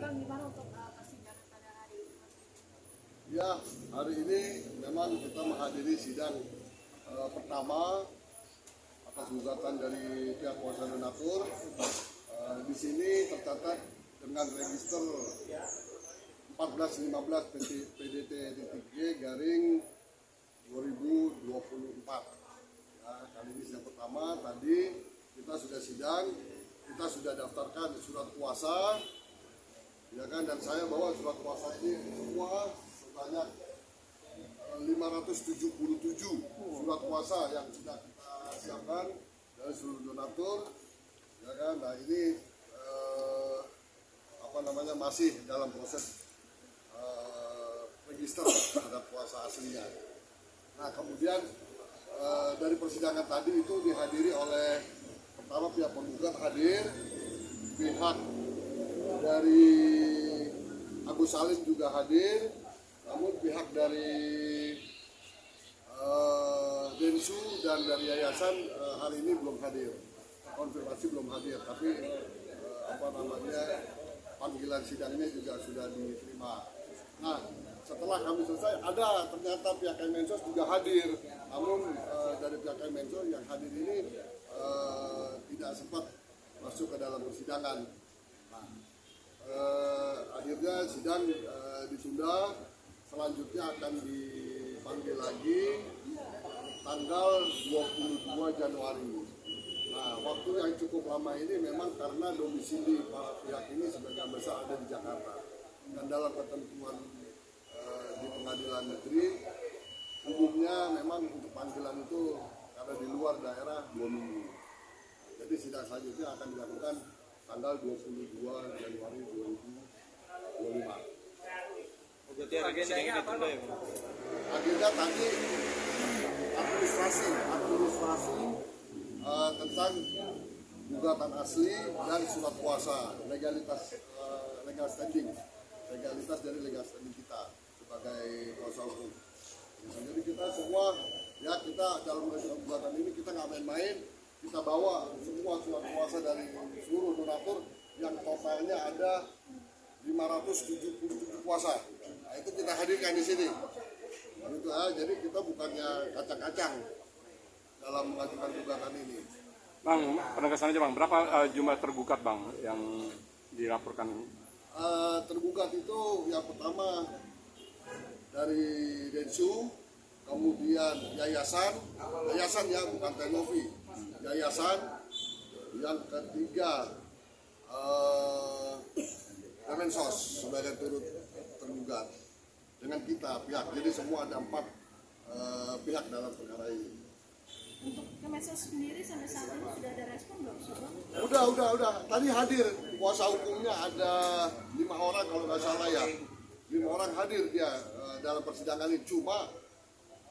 Bang, gimana untuk persidangan pada hari ini? Ya, hari ini memang kita menghadiri sidang pertama atas gugatan dari pihak kuasa donatur. Di sini tercatat dengan register 1415 PDT-G garing 2024. Ya, kali ini sidang pertama. Tadi kita sudah sidang, kita sudah daftarkan surat kuasa, ya kan, dan saya bawa surat kuasa ini semua sebanyak 577 surat kuasa yang sudah kita siapkan dari seluruh donatur, ya kan. Nah ini masih dalam proses register terhadap kuasa aslinya. Nah kemudian dari persidangan tadi itu dihadiri oleh pertama pihak penggugat hadir, pihak dari Agus Salim juga hadir, namun pihak dari Densu dan dari Yayasan hari ini belum hadir, konfirmasi belum hadir, tapi panggilan sidangnya juga sudah diterima. Nah setelah kami selesai ada ternyata pihak Kemensos juga hadir, namun dari pihak Kemensos yang hadir ini tidak sempat masuk ke dalam persidangan. Nah, akhirnya sidang ditunda, selanjutnya akan dipanggil lagi tanggal 22 Januari. Nah, waktu yang cukup lama ini memang karena domisili para pihak ini sebagian besar ada di Jakarta. Dan dalam ketentuan di pengadilan negeri, umumnya memang untuk panggilan itu karena di luar daerah 2 minggu. Jadi sidang selanjutnya akan dilakukan tanggal 22 Januari 2025. Berarti agendanya apa, Bang? Agenda tadi administrasi tentang gugatan asli dan surat kuasa, legalitas legal standing, legalitas dari legal standing kita sebagai kuasa hukum. Jadi kita semua, ya kita dalam gugatan ini kita nggak main-main, kita bawa semua surat kuasa dari seluruh donatur yang totalnya ada 577 kuasa. Nah, itu kita hadirkan di sini. Gitu, jadi kita bukannya kacang-kacang dalam mengajukan gugatan ini. Bang, penegasan aja Bang, berapa jumlah tergugat Bang yang dilaporkan? Tergugat itu yang pertama dari Densu, kemudian yayasan ya bukan Tenovi, yayasan, yang ketiga Kemensos sebagai turut tergugat dengan kita pihak, jadi semua ada 4 pihak dalam perkara ini. Untuk Kemensos sendiri sampai saat ini sudah ada respon belum sih, Bang? Udah. Tadi hadir kuasa hukumnya ada 5 orang kalau nggak salah ya. 5 orang hadir dia dalam persidangan ini. Cuma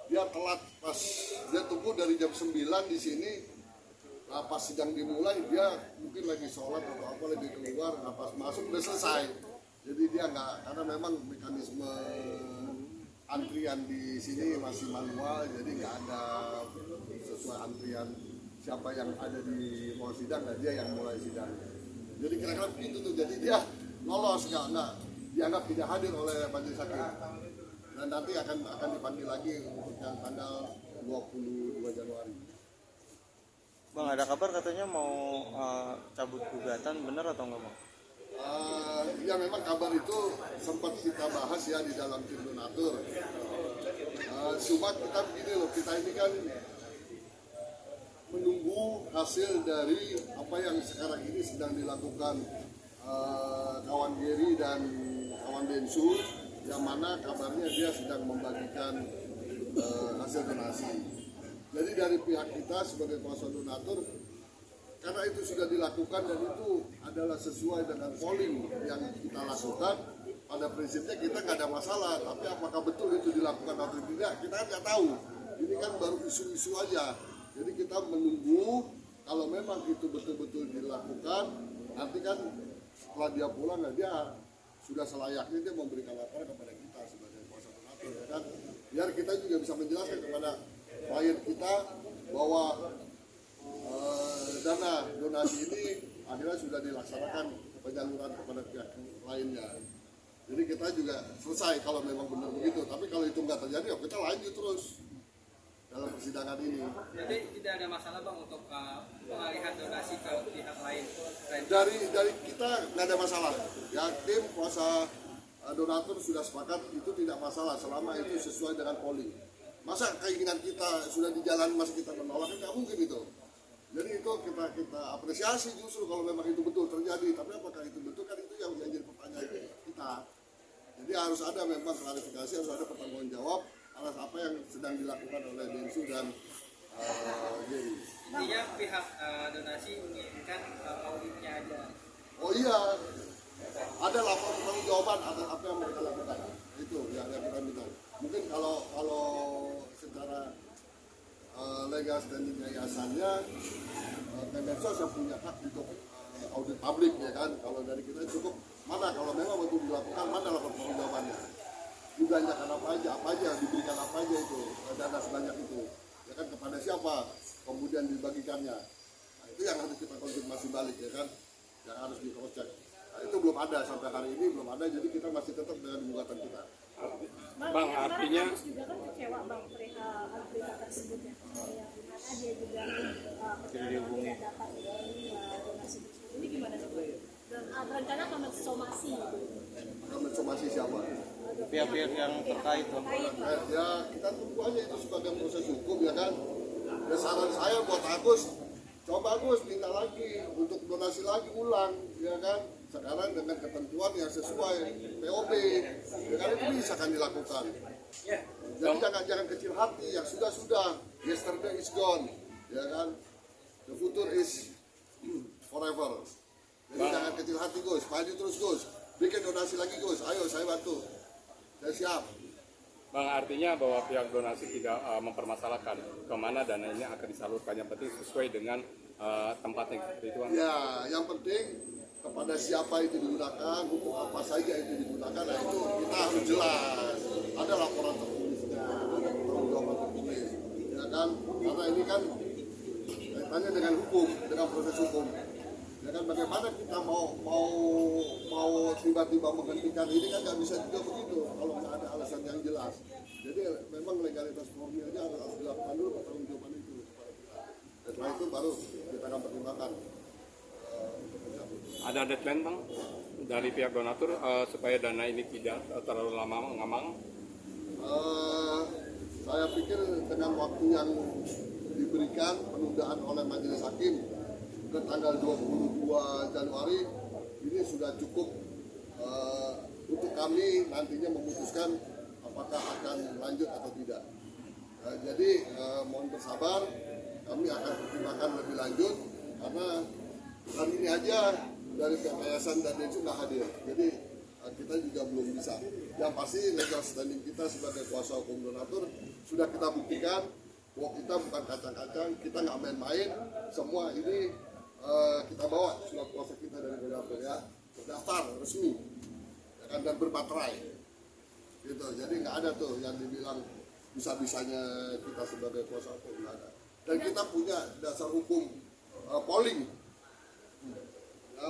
dia telat, pas dia tunggu dari jam 9 di sini. Nah, pas sidang dimulai dia mungkin lagi sholat atau apa, lagi keluar. Nah, pas masuk udah selesai. Jadi dia nggak, karena memang mekanisme antrian di sini masih manual, jadi nggak ada sesuai antrian siapa yang ada di ruang sidang, dan dia yang mulai sidang. Jadi kira-kira begitu tuh, jadi dia lolos, nggak dianggap tidak hadir oleh majelis hakim, dan nanti akan dipanggil lagi untuk yang tanggal 22 Januari. Bang, ada kabar katanya mau cabut gugatan, benar atau enggak, Bang? Ya memang kabar itu sempat kita bahas ya di dalam tim donatur. Cuma kita begini loh, kita ini kan menunggu hasil dari apa yang sekarang ini sedang dilakukan kawan Geri dan kawan Densu, yang mana kabarnya dia sedang membagikan hasil donasi. Jadi dari pihak kita sebagai kuasa donatur, karena itu sudah dilakukan dan itu adalah sesuai dengan polling yang kita lakukan, pada prinsipnya kita nggak ada masalah. Tapi apakah betul itu dilakukan atau tidak, kita kan nggak tahu. Ini kan baru isu-isu aja. Jadi kita menunggu kalau memang itu betul-betul dilakukan, nanti kan setelah dia pulang, nah dia sudah selayaknya dia memberikan laporan kepada kita sebagai kuasa donatur, ya kan? Biar kita juga bisa menjelaskan kepada klien kita bahwa dana donasi ini akhirnya sudah dilaksanakan penyaluran kepada pihak lainnya. Jadi kita juga selesai kalau memang benar begitu. Tapi kalau itu nggak terjadi, ya kita lanjut terus dalam persidangan ini. Jadi tidak ada masalah bang untuk pengalihan donasi ke pihak lain. Dari kita nggak ada masalah. Ya tim kuasa donatur sudah sepakat itu tidak masalah selama itu sesuai dengan polling. Masa keinginan kita sudah di jalan masih kita menolak, nggak mungkin itu. Jadi itu kita apresiasi justru kalau memang itu betul terjadi. Tapi apakah itu betul kan itu yang jadi pertanyaan kita. Jadi harus ada memang klarifikasi, harus ada pertanggungjawab atas apa yang sedang dilakukan oleh Densu dan Geri. Intinya pihak donasi menginginkan auditnya aja. Oh iya, ada laporan pertanggungjawaban atas apa yang mereka lakukan. Itu yang kita minta. Mungkin kalau secara legal standing yayasannya, Kemensos yang punya hak untuk audit publik ya kan. Kalau dari kita cukup mana kalau memang betul dilakukan mana laporan pertanggungjawabannya. Dibelanjakan apa aja, diberikan apa aja itu dana sebanyak itu. Ya kan kepada siapa kemudian dibagikannya. Nah, itu yang harus kita konfirmasi balik ya kan. Yang harus di cross check. Nah, itu belum ada sampai hari ini belum ada, jadi kita masih tetap dengan gugatan kita. Bang, artinya Agus juga kan kecewa bang perihal berita tersebut ya. Yang mana dia juga tidak dapat donasi tersebut. Ini gimana sih bang? Dan rencana akan mensomasi. Akan mensomasi siapa? Pihak-pihak yang terkait bang. Ya kita tunggu aja itu sebagai proses hukum ya kan. Ya saran saya buat Agus, coba Agus minta lagi untuk donasi lagi ulang ya kan. Sekarang dengan ketentuan yang sesuai POB, ya kan itu bisa kan dilakukan. Jadi jangan kecil hati, yang sudah yesterday is gone, ya kan. The future is forever. Jadi jangan kecil hati Gus, maju terus Gus, bikin donasi lagi Gus, ayo saya bantu, saya siap. Bang, artinya bahwa pihak donasi tidak mempermasalahkan kemana dana ini akan disalurkan, yang penting sesuai dengan tempatnya seperti itu Bang. Ya, yang penting kepada siapa itu digunakan, untuk apa saja itu digunakan, nah itu kita harus jelas. Ada laporan tertulisnya, ada pertanggungjawaban tertulis, ya kan? Karena ini kan kaitannya dengan hukum, dengan proses hukum. Ya kan bagaimana kita mau tiba-tiba menghentikan ini kan nggak bisa juga begitu kalau nggak ada alasan yang jelas. Jadi memang legalitas formilnya harus dilakukan dulu pertanggungjawaban itu kepada kita. Dan setelah itu baru kita akan pertimbangkan. Ada deadline Bang dari pihak donatur supaya dana ini tidak terlalu lama ngamang? Saya pikir dengan waktu yang diberikan penundaan oleh majelis hakim ke tanggal 22 Januari ini sudah cukup untuk kami nantinya memutuskan apakah akan lanjut atau tidak. Jadi mohon bersabar, kami akan pertimbangkan lebih lanjut karena hari ini aja dari pihak yayasan dan Densu nggak hadir, jadi kita juga belum bisa. Yang pasti legal standing kita sebagai kuasa hukum donatur sudah kita buktikan bahwa kita bukan kacang-kacang, kita nggak main-main. Semua ini kita bawa surat kuasa kita dari donatur ya, terdaftar resmi ya kan, dan berbaterai gitu. Jadi nggak ada tuh yang dibilang bisa-bisanya kita sebagai kuasa hukum, nggak ada. Dan kita punya dasar hukum polling.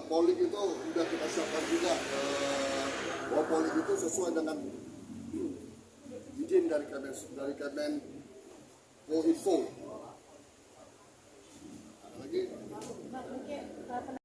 Polling itu sudah kita siapkan juga, bahwa polling itu sesuai dengan izin dari Kemenkominfo